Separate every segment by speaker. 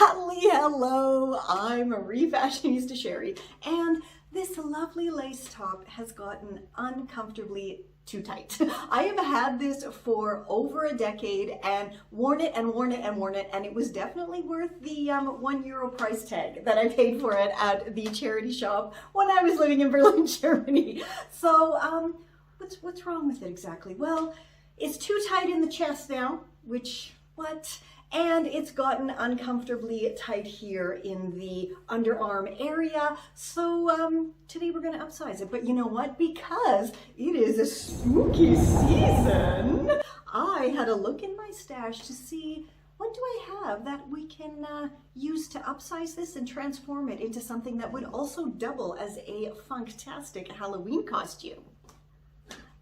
Speaker 1: Hello, I'm Refashionista Sheri, and this lovely lace top has gotten uncomfortably too tight. I have had this for over a decade and worn it and worn it and worn it, and it was definitely worth the €1 price tag that I paid for it at the charity shop when I was living in Berlin, Germany. So what's wrong with it exactly? Well, it's too tight in the chest now, and it's gotten uncomfortably tight here in the underarm area. So today we're going to upsize it. But you know what? Because it is a spooky season, I had a look in my stash to see what do I have that we can use to upsize this and transform it into something that would also double as a funktastic Halloween costume.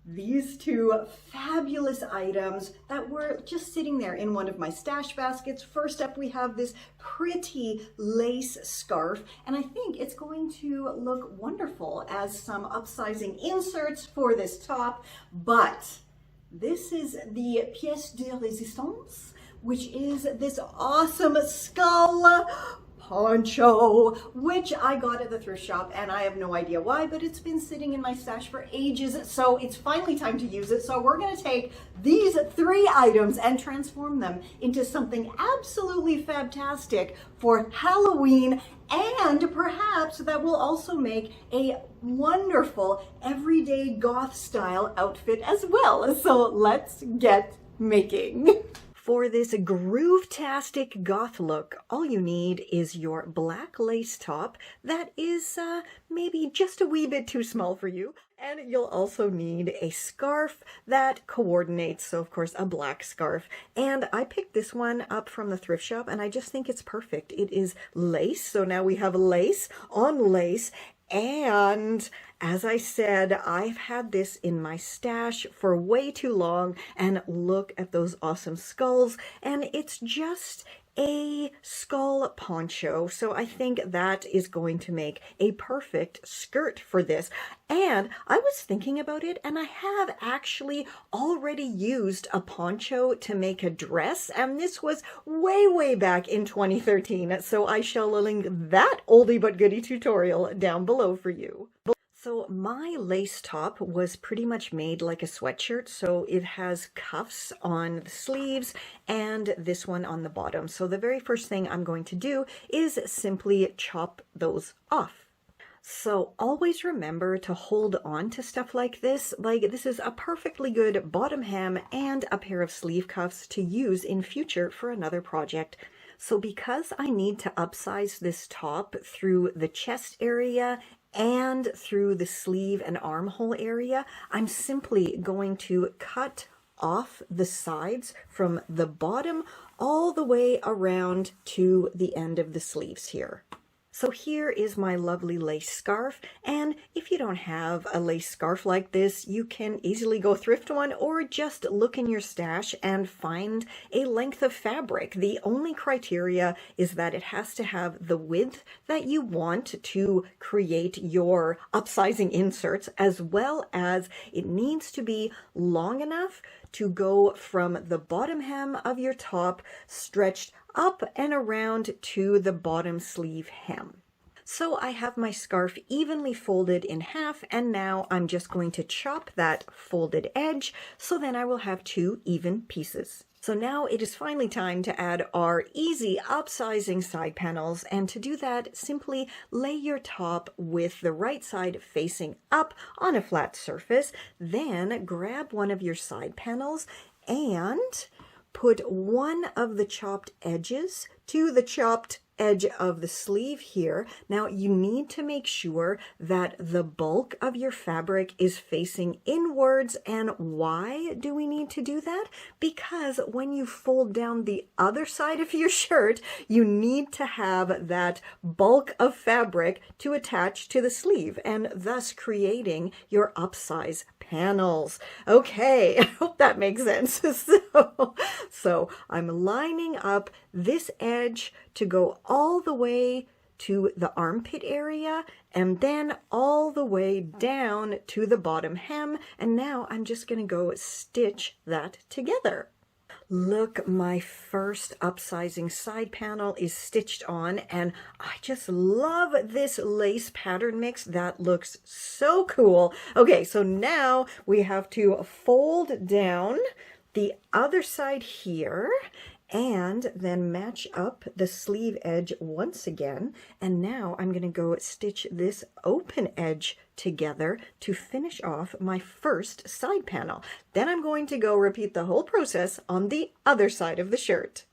Speaker 1: These two fabulous items that were just sitting there in one of my stash baskets. First up, we have this pretty lace scarf, and I think it's going to look wonderful as some upsizing inserts for this top. But this is the pièce de résistance, which is this awesome skull poncho, which I got at the thrift shop, and I have no idea why, but it's been sitting in my stash for ages, so it's finally time to use it. So we're going to take these three items and transform them into something absolutely fantastic for Halloween, and perhaps that will also make a wonderful everyday goth style outfit as well. So let's get making. For this groove-tastic goth look, all you need is your black lace top that is maybe just a wee bit too small for you. And you'll also need a scarf that coordinates, so of course a black scarf. And I picked this one up from the thrift shop, and I just think it's perfect. It is lace, so now we have lace on lace. And as I said, I've had this in my stash for way too long, and look at those awesome skulls, and it's just a skull poncho, so I think that is going to make a perfect skirt for this. And I was thinking about it, and I have actually already used a poncho to make a dress, and this was way back in 2013, so I shall link that oldie but goodie tutorial down below for you. So my lace top was pretty much made like a sweatshirt, so it has cuffs on the sleeves and this one on the bottom. So the very first thing I'm going to do is simply chop those off. So always remember to hold on to stuff like this. Like, this is a perfectly good bottom hem and a pair of sleeve cuffs to use in future for another project. So because I need to upsize this top through the chest area and through the sleeve and armhole area, I'm simply going to cut off the sides from the bottom all the way around to the end of the sleeves here. So here is my lovely lace scarf, and if you don't have a lace scarf like this, you can easily go thrift one or just look in your stash and find a length of fabric. The only criteria is that it has to have the width that you want to create your upsizing inserts, as well as it needs to be long enough to go from the bottom hem of your top stretched up and around to the bottom sleeve hem. So I have my scarf evenly folded in half, and now I'm just going to chop that folded edge, so then I will have two even pieces. So now it is finally time to add our easy upsizing side panels, and to do that, simply lay your top with the right side facing up on a flat surface, then grab one of your side panels and put one of the chopped edges to the chopped edge of the sleeve here. Now you need to make sure that the bulk of your fabric is facing inwards. And why do we need to do that? Because when you fold down the other side of your shirt, you need to have that bulk of fabric to attach to the sleeve, and thus creating your upsize panels. Okay, I hope that makes sense. So I'm lining up this edge to go all the way to the armpit area and then all the way down to the bottom hem. And now I'm just going to go stitch that together. Look, my first upsizing side panel is stitched on, and I just love this lace pattern mix. That looks so cool. Okay, so now we have to fold down the other side here and then match up the sleeve edge once again. And now I'm going to go stitch this open edge together to finish off my first side panel. Then I'm going to go repeat the whole process on the other side of the shirt.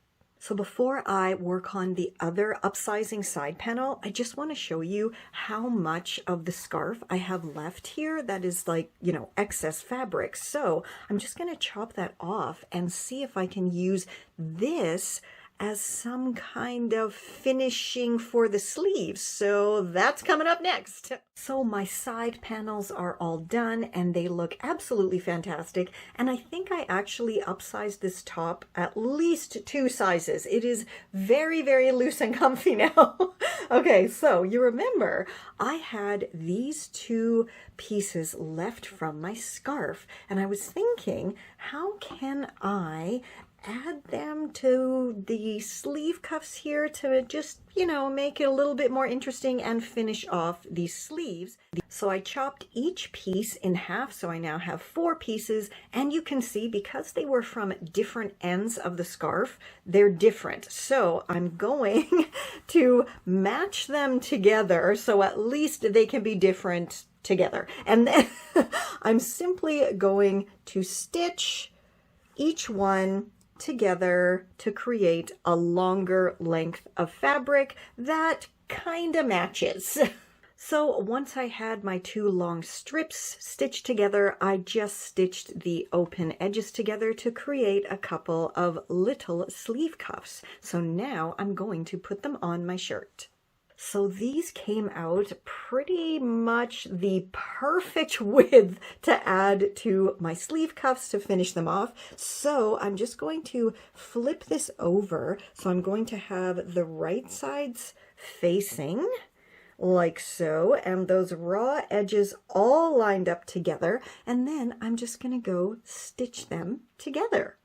Speaker 1: So before I work on the other upsizing side panel, I just want to show you how much of the scarf I have left here that is like, you know, excess fabric. So I'm just going to chop that off and see if I can use this as some kind of finishing for the sleeves. So that's coming up next. So my side panels are all done and they look absolutely fantastic. And I think I actually upsized this top at least 2 sizes. It is very, very loose and comfy now. Okay, so you remember I had these 2 pieces left from my scarf and I was thinking, how can I add them to the sleeve cuffs here to just, you know, make it a little bit more interesting and finish off these sleeves. So I chopped each piece in half, so I now have 4 pieces, and you can see because they were from different ends of the scarf, they're different. So I'm going to match them together so at least they can be different together. And then I'm simply going to stitch each one together to create a longer length of fabric that kind of matches. So once I had my 2 long strips stitched together, I just stitched the open edges together to create a couple of little sleeve cuffs. So now I'm going to put them on my shirt. So these came out pretty much the perfect width to add to my sleeve cuffs to finish them off. So I'm just going to flip this over. So I'm going to have the right sides facing like so, and those raw edges all lined up together. And then I'm just going to go stitch them together.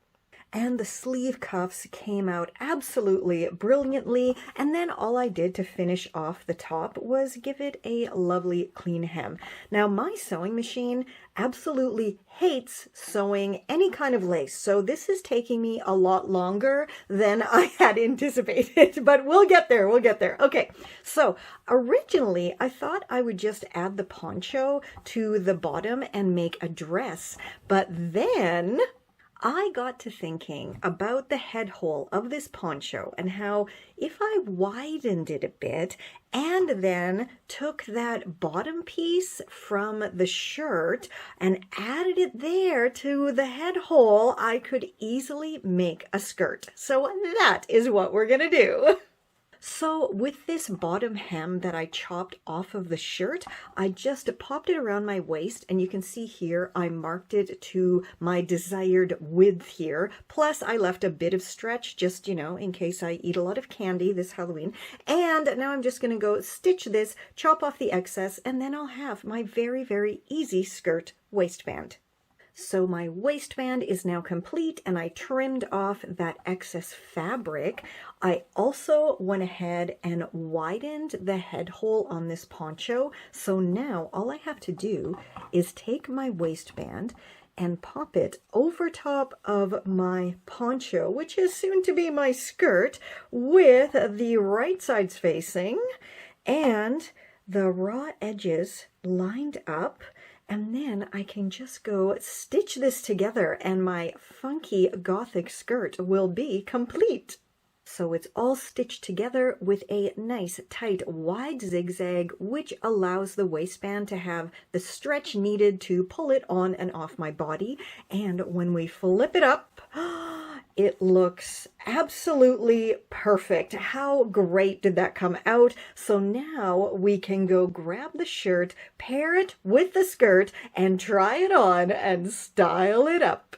Speaker 1: And the sleeve cuffs came out absolutely brilliantly. And then all I did to finish off the top was give it a lovely clean hem. Now my sewing machine absolutely hates sewing any kind of lace. So this is taking me a lot longer than I had anticipated, but we'll get there. We'll get there. Okay. So originally I thought I would just add the poncho to the bottom and make a dress, but then I got to thinking about the head hole of this poncho and how if I widened it a bit and then took that bottom piece from the shirt and added it there to the head hole, I could easily make a skirt. So that is what we're gonna do. So with this bottom hem that I chopped off of the shirt, I just popped it around my waist, and you can see here I marked it to my desired width here. Plus I left a bit of stretch just, you know, in case I eat a lot of candy this Halloween. And now I'm just going to go stitch this, chop off the excess, and then I'll have my very, very easy skirt waistband. So my waistband is now complete and I trimmed off that excess fabric. I also went ahead and widened the head hole on this poncho. So now all I have to do is take my waistband and pop it over top of my poncho, which is soon to be my skirt, with the right sides facing and the raw edges lined up. And then I can just go stitch this together and my funky Gothic skirt will be complete. So it's all stitched together with a nice tight wide zigzag, which allows the waistband to have the stretch needed to pull it on and off my body. And when we flip it up, it looks absolutely perfect. How great did that come out? So now we can go grab the shirt, pair it with the skirt, and try it on and style it up.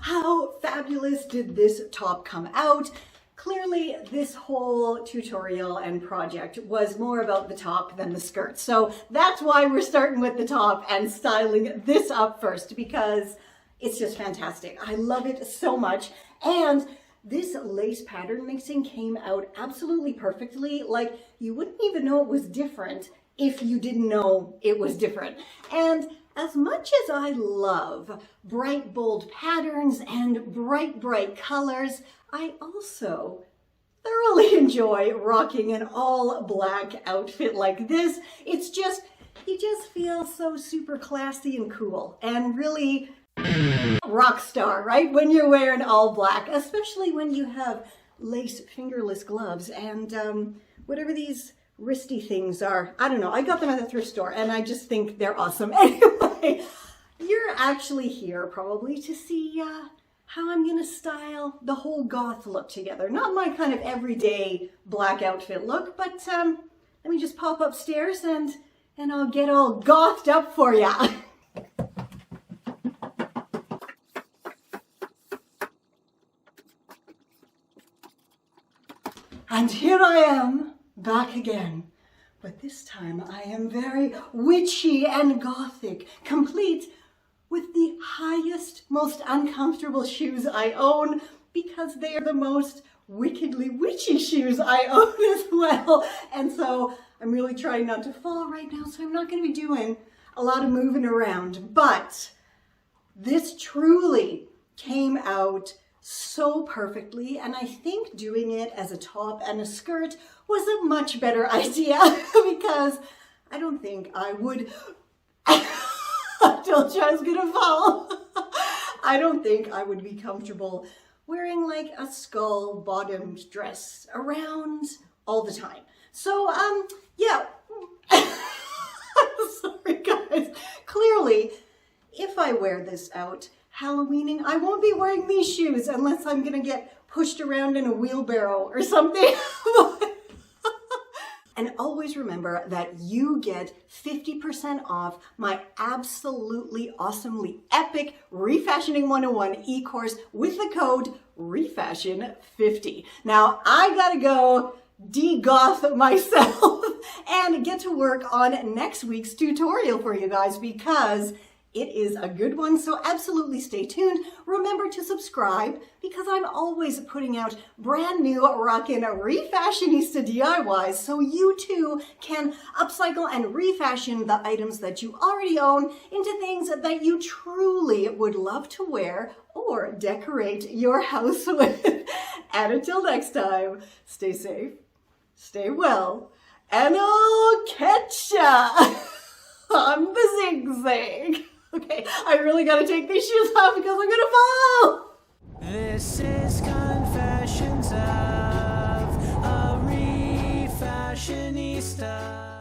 Speaker 1: How fabulous did this top come out? Clearly, this whole tutorial and project was more about the top than the skirt. So that's why we're starting with the top and styling this up first, because it's just fantastic. I love it so much. And this lace pattern mixing came out absolutely perfectly. Like, you wouldn't even know it was different if you didn't know it was different. And as much as I love bright, bold patterns and bright colors, I also thoroughly enjoy rocking an all black outfit like this. It's just, you just feel so super classy and cool and really rock star, right? When you're wearing all black, especially when you have lace fingerless gloves and whatever these wristy things are. I don't know. I got them at the thrift store and I just think they're awesome. Anyway, you're actually here probably to see how I'm gonna style the whole goth look together. Not my kind of everyday black outfit look, but let me just pop upstairs and I'll get all gothed up for ya. And here I am, back again. But this time I am very witchy and gothic, complete with the highest, most uncomfortable shoes I own, because they are the most wickedly witchy shoes I own as well. And so I'm really trying not to fall right now, so I'm not going to be doing a lot of moving around. But this truly came out so perfectly, and I think doing it as a top and a skirt was a much better idea because I don't think I would I told you I was gonna fall. I don't think I would be comfortable wearing like a skull bottomed dress around all the time. So yeah. Sorry guys. Clearly, if I wear this out Halloweening, I won't be wearing these shoes unless I'm gonna get pushed around in a wheelbarrow or something. And always remember that you get 50% off my absolutely awesomely epic Refashioning 101 e-course with the code REFASHION50. Now I gotta go de-goth myself and get to work on next week's tutorial for you guys because it is a good one, so absolutely stay tuned. Remember to subscribe because I'm always putting out brand new rockin' Refashionista DIYs so you too can upcycle and refashion the items that you already own into things that you truly would love to wear or decorate your house with. And until next time, stay safe, stay well, and I'll catch ya on the zigzag. Okay, I really gotta take these shoes off because I'm gonna fall!
Speaker 2: This is Confessions of a Refashionista.